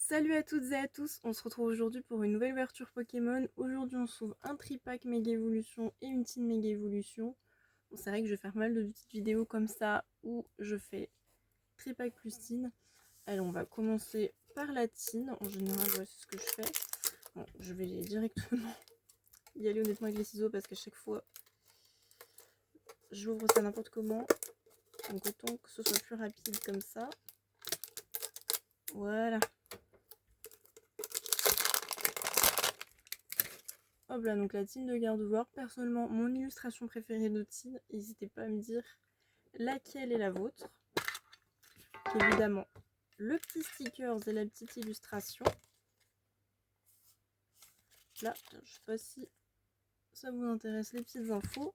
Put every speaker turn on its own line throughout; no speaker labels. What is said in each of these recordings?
Salut à toutes et à tous, on se retrouve aujourd'hui pour une nouvelle ouverture Pokémon. Aujourd'hui on s'ouvre un tripack Mega Evolution et une team Mega Evolution. Bon, c'est vrai que je vais faire mal de petites vidéos comme ça où je fais tripack plus teen. Allez, on va commencer par la teen. En général, ouais, c'est ce que je fais. Bon, je vais directement y aller honnêtement avec les ciseaux parce qu'à chaque fois j'ouvre ça n'importe comment. Donc autant que ce soit plus rapide comme ça. Voilà. Hop là, donc la team de Gardevoir. Personnellement, mon illustration préférée de team, n'hésitez pas à me dire laquelle est la vôtre. Évidemment, le petit stickers et la petite illustration. Là, je sais pas si ça vous intéresse, les petites infos.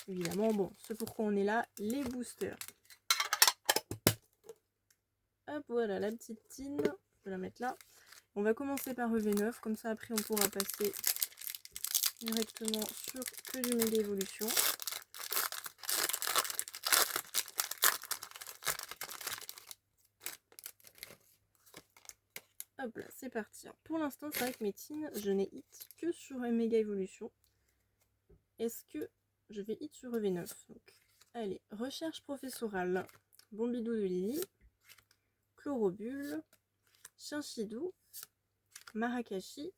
Évidemment, bon, c'est pourquoi on est là, les boosters. Hop, voilà la petite tin. Je vais la mettre là. On va commencer par EV9, comme ça après on pourra passer directement sur que du Mega Evolution. Hop là, c'est parti. Pour l'instant, c'est vrai que mes teens, je n'ai hit que sur Mega Evolution. Est-ce que je vais hit sur EV9? Donc, allez, recherche professorale. Bombidou de Lily, Chlorobule, Chinchidou, Marakashi,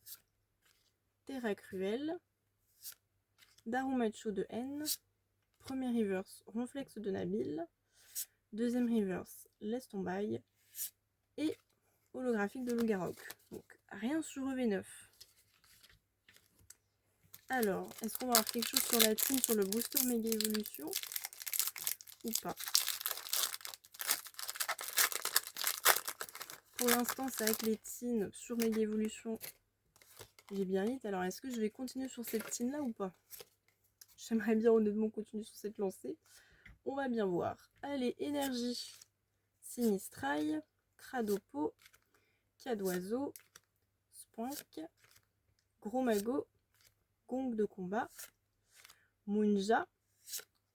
Terra Cruel, Darumacho de N, premier reverse Ronflex de Nabil, deuxième reverse Lestombaille et holographique de Lugarok. Donc rien sur EV9. Alors, est-ce qu'on va avoir quelque chose sur la team sur le booster Mega Evolution ou pas? Pour l'instant, c'est vrai que les teams sur Mega Evolution, j'ai bien hit. Alors, est-ce que je vais continuer sur cette team là ou pas? J'aimerais bien honnêtement continuer sur cette lancée. On va bien voir. Allez, énergie. Sinistrail, Cradopo, Cadoiseau, Spoink, Gros Mago, Gong de combat, Munja,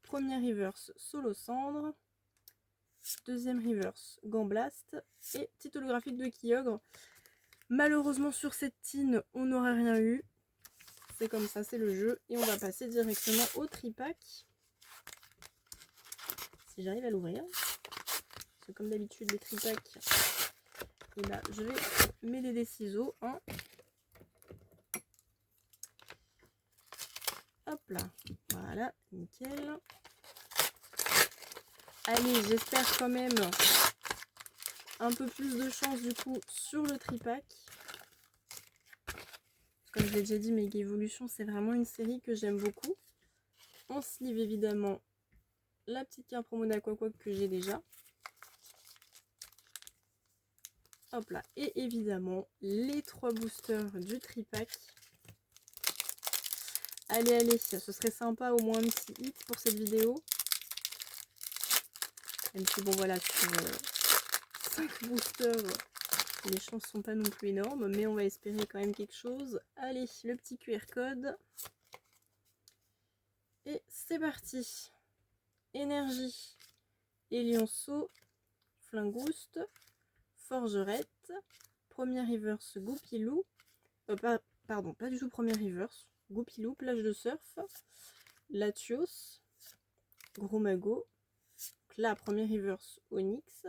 premier reverse Solo Cendre, deuxième reverse Gamblast et petite holographique de Kyogre. Malheureusement sur cette team on n'aurait rien eu. C'est comme ça, c'est le jeu. Et on va passer directement au tripack. Si j'arrive à l'ouvrir. Parce que comme d'habitude les tripacks, et là je vais mêler des ciseaux. Hein. Hop là. Voilà, nickel. Allez, j'espère quand même un peu plus de chance du coup sur le tripack. Comme je l'ai déjà dit, Mega Evolution, c'est vraiment une série que j'aime beaucoup. En sleeve, évidemment, la petite carte promo d'Aquaquack que j'ai déjà. Hop là. Et évidemment, les 3 boosters du tripack. Allez, allez, ce serait sympa au moins un petit hit pour cette vidéo. Même si, bon, voilà, sur 5 boosters, les chances sont pas non plus énormes. Mais on va espérer quand même quelque chose. Allez, le petit QR code. Et c'est parti. Énergie, Élionceau, Flingouste, Forgerette, premier reverse Goupilou, pardon, pas du tout premier reverse, Goupilou, plage de surf, Latios, Gros Mago, là, premier reverse Onyx,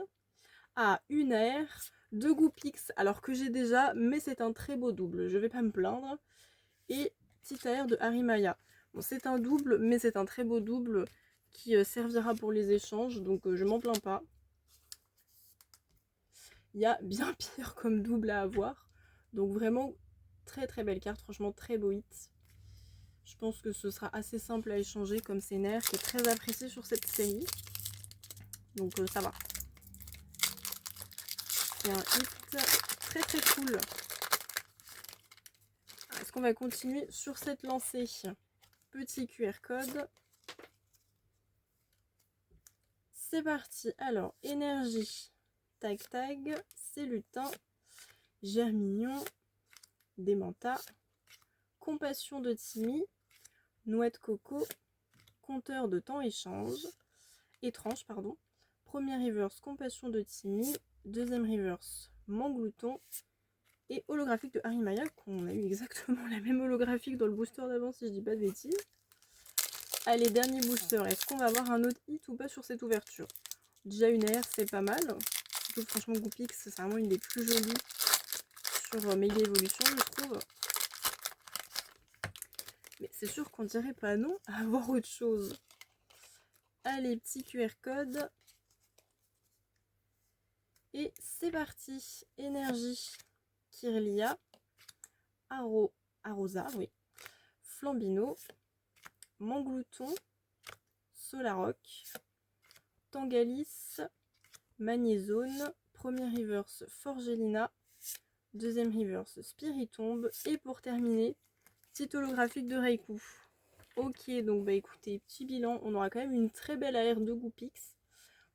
une air, 2 Goupix, alors que j'ai déjà, mais c'est un très beau double, je vais pas me plaindre, et petite air de Harimaya. Bon, c'est un double, mais c'est un très beau double qui servira pour les échanges, donc je m'en plains pas. Il y a bien pire comme double à avoir. Donc vraiment, très très belle carte. Franchement, très beau hit. Je pense que ce sera assez simple à échanger comme c'est Nair qui est très apprécié sur cette série. Donc ça va. C'est un hit très très cool. Est-ce qu'on va continuer sur cette lancée? Petit QR code. C'est parti. Alors, énergie. Tag tag. C'est lutin. Germignon. Démenta. Compassion de Timmy. Noix de coco. Compteur de temps étrange, pardon. Premier reverse Compassion de Timmy. Deuxième reverse Manglouton et holographique de Harry Maya, qu'on a eu exactement la même holographique dans le booster d'avant si je dis pas de bêtises. Allez, dernier booster, est-ce qu'on va avoir un autre hit ou pas sur cette ouverture? Déjà une AR, c'est pas mal. Surtout franchement Goopix, c'est vraiment une des plus jolies sur Mega Evolution, je trouve. Mais c'est sûr qu'on dirait pas non à avoir autre chose. Allez, petit QR code. Et c'est parti. Énergie, Kirlia, Arosa, oui. Flambino, Manglouton, Solaroc, Tangalis, Magnézone, premier reverse Forgelina, deuxième reverse Spiritomb et pour terminer, petit holographique de Raikou. Ok, donc bah écoutez, petit bilan, on aura quand même une très belle AR de Goopix,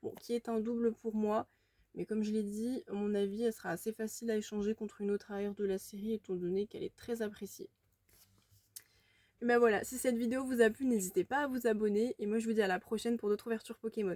bon, qui est un double pour moi, mais comme je l'ai dit, à mon avis, elle sera assez facile à échanger contre une autre AR de la série, étant donné qu'elle est très appréciée. Et ben voilà, si cette vidéo vous a plu, n'hésitez pas à vous abonner, et moi je vous dis à la prochaine pour d'autres ouvertures Pokémon.